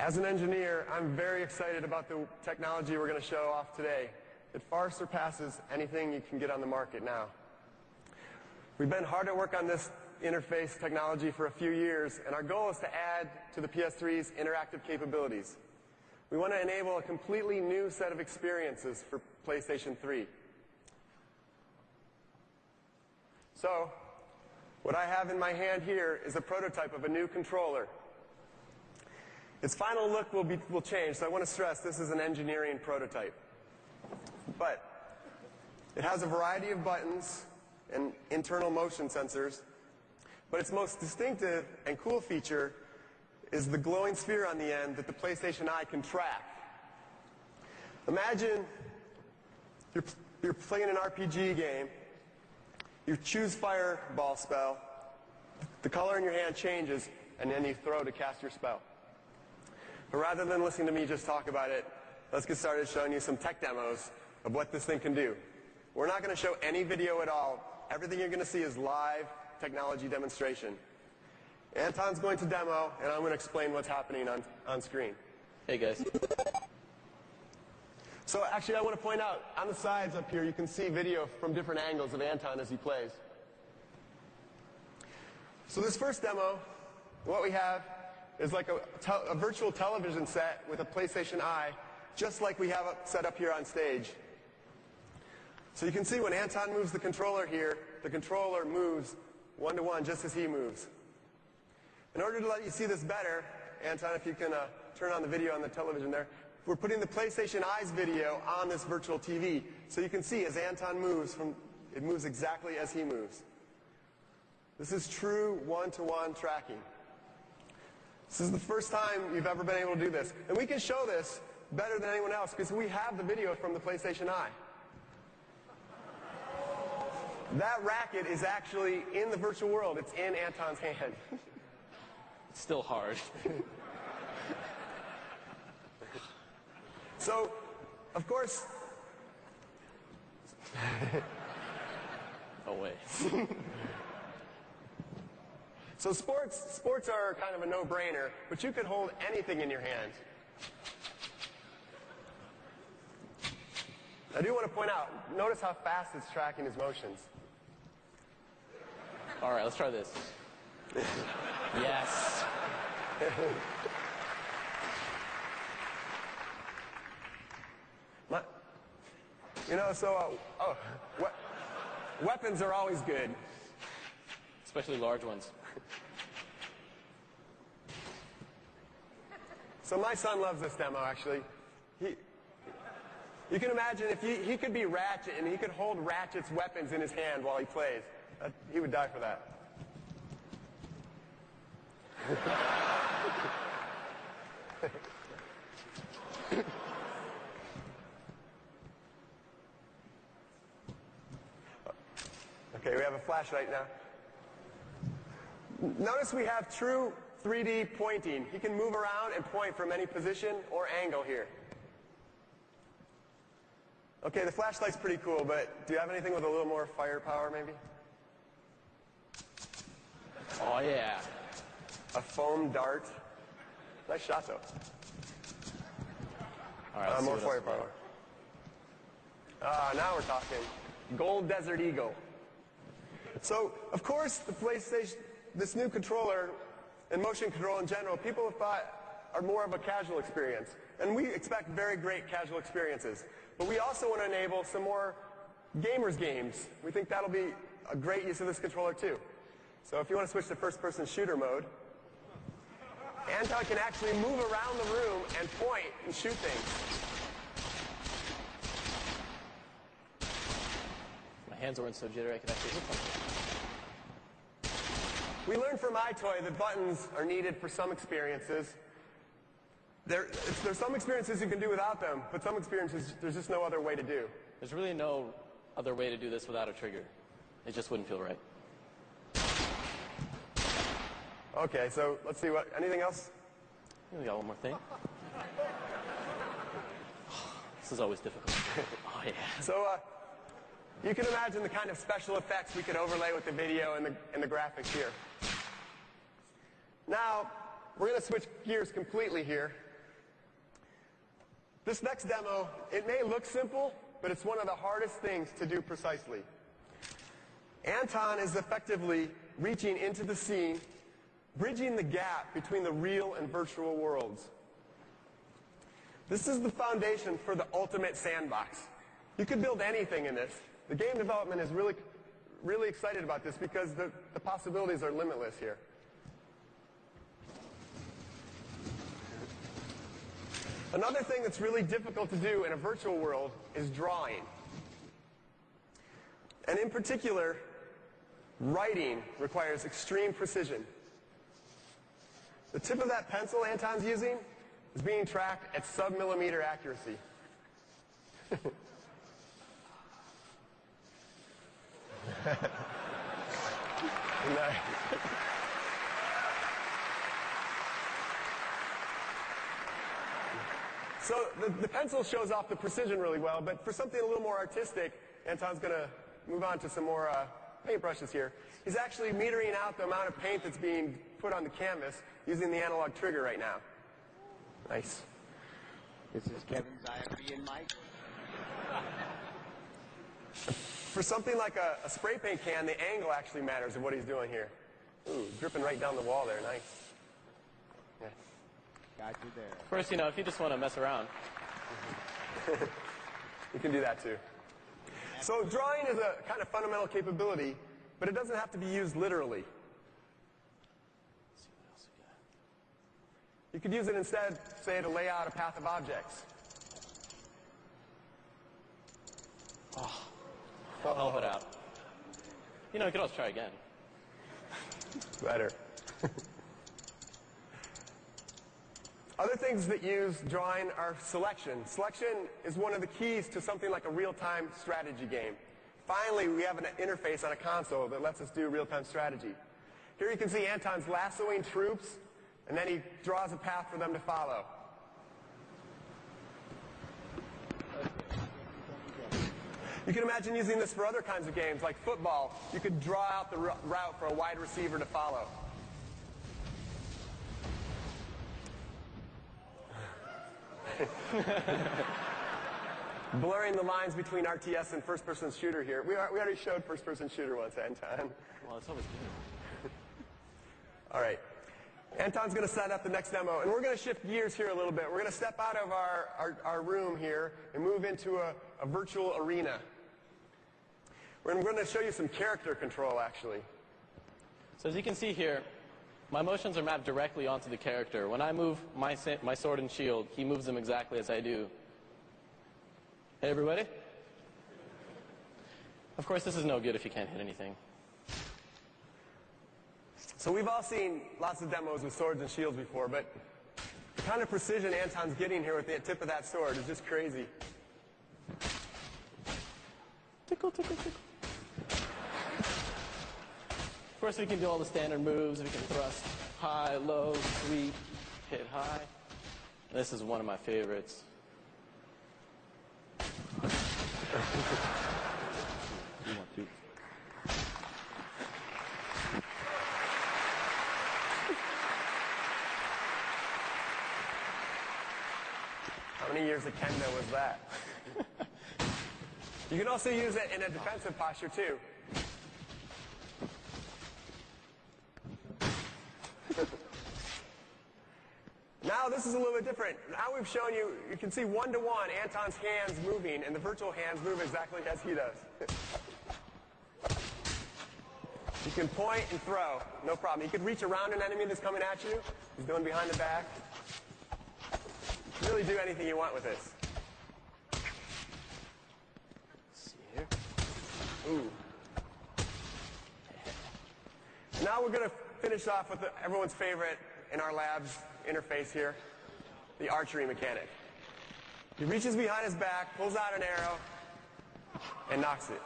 As an engineer, I'm very excited about the technology we're going to show off today. It far surpasses anything you can get on the market now. We've been hard at work on this interface technology for a few years, and our goal is to add to the PS3's interactive capabilities. We want to enable a completely new set of experiences for PlayStation 3. So, what I have in my hand here is a prototype of a new controller. Its final look will change, so I want to stress this is an engineering prototype. But it has a variety of buttons and internal motion sensors, but its most distinctive and cool feature is the glowing sphere on the end that the PlayStation Eye can track. Imagine you're playing an RPG game, you choose Fireball spell, the color in your hand changes, and then you throw to cast your spell. But rather than listening to me just talk about it, let's get started showing you some tech demos of what this thing can do. We're not going to show any video at all. Everything you're going to see is live technology demonstration. Anton's going to demo, and I'm going to explain what's happening on screen. Hey, guys. So actually, I want to point out, on the sides up here, you can see video from different angles of Anton as he plays. So this first demo, what we have is like a virtual television set with a PlayStation Eye, just like we have it set up here on stage. So you can see when Anton moves the controller here, the controller moves one-to-one just as he moves. In order to let you see this better, Anton, if you can turn on the video on the television there, we're putting the PlayStation Eye's video on this virtual TV, so you can see as Anton moves, it moves exactly as he moves. This is true one-to-one tracking. This is the first time you've ever been able to do this. And we can show this better than anyone else because we have the video from the PlayStation Eye. That racket is actually in the virtual world. It's in Anton's hand. It's still hard. So, of course... No way. So sports are kind of a no-brainer, but you could hold anything in your hand. I do want to point out, notice how fast it's tracking his motions. All right, let's try this. Yes. Weapons are always good. Especially large ones. So my son loves this demo, actually. You can imagine if he could be Ratchet and he could hold Ratchet's weapons in his hand while he plays. He would die for that. Okay, we have a flashlight now. Notice we have true 3D pointing. He can move around and point from any position or angle here. Okay, the flashlight's pretty cool, but do you have anything with a little more firepower, maybe? Oh, yeah. A foam dart. Nice shot, though. All right, more firepower. Now we're talking. Gold Desert Eagle. So, of course, the PlayStation, this new controller and motion control in general, people have thought are more of a casual experience. And we expect very great casual experiences. But we also want to enable some more gamers games. We think that'll be a great use of this controller too. So if you want to switch to first-person shooter mode, Anton can actually move around the room and point and shoot things. My hands weren't so jittery I could actually hit something. We learned from iToy that buttons are needed for some experiences. There's some experiences you can do without them, but some experiences there's just no other way to do. There's really no other way to do this without a trigger. It just wouldn't feel right. Okay, so let's see anything else? We got one more thing. This is always difficult. Oh, yeah. So, you can imagine the kind of special effects we could overlay with the video and the graphics here. Now, we're going to switch gears completely here. This next demo, it may look simple, but it's one of the hardest things to do precisely. Anton is effectively reaching into the scene, bridging the gap between the real and virtual worlds. This is the foundation for the ultimate sandbox. You could build anything in this. The game development is really excited about this because the possibilities are limitless here. Another thing that's really difficult to do in a virtual world is drawing. And in particular, writing requires extreme precision. The tip of that pencil Anton's using is being tracked at sub-millimeter accuracy. So the pencil shows off the precision really well, but for something a little more artistic, Anton's going to move on to some more paintbrushes here. He's actually metering out the amount of paint that's being put on the canvas using the analog trigger right now. Nice. This is Kevin's IFB and Mike. For something like a spray paint can, the angle actually matters of what he's doing here. Ooh, dripping right down the wall there. Nice. Yeah. Got you there. Of course, if you just want to mess around. You can do that too. So drawing is a kind of fundamental capability, but it doesn't have to be used literally. Let's see what else we got. You could use it instead, say, to lay out a path of objects. I'll help it out. You could always try again. Better. Other things that use drawing are selection. Selection is one of the keys to something like a real-time strategy game. Finally, we have an interface on a console that lets us do real-time strategy. Here you can see Anton's lassoing troops, and then he draws a path for them to follow. You can imagine using this for other kinds of games, like football. You could draw out the route for a wide receiver to follow. Blurring the lines between RTS and first-person shooter here. We already showed first-person shooter once, Anton. Well, it's always good. All right. Anton's going to set up the next demo, and we're going to shift gears here a little bit. We're going to step out of our room here and move into a virtual arena. We're going to show you some character control, actually. So as you can see here, my motions are mapped directly onto the character. When I move my sword and shield, he moves them exactly as I do. Hey, everybody. Of course, this is no good if you can't hit anything. So we've all seen lots of demos with swords and shields before, but the kind of precision Anton's getting here with the tip of that sword is just crazy. Tickle, tickle, tickle. Of course, we can do all the standard moves. We can thrust high, low, sweep, hit high. This is one of my favorites. You want to? How many years of kendo was that? You can also use it in a defensive posture, too. Now this is a little bit different. Now we've shown you, you can see one-to-one Anton's hands moving, and the virtual hands move exactly as he does. You can point and throw, no problem. You could reach around an enemy that's coming at you. He's doing behind the back. You can really do anything you want with this. Let's see here. Ooh. Now we're going to finish off with everyone's favorite in our lab's interface here, the archery mechanic. He reaches behind his back, pulls out an arrow, and knocks it.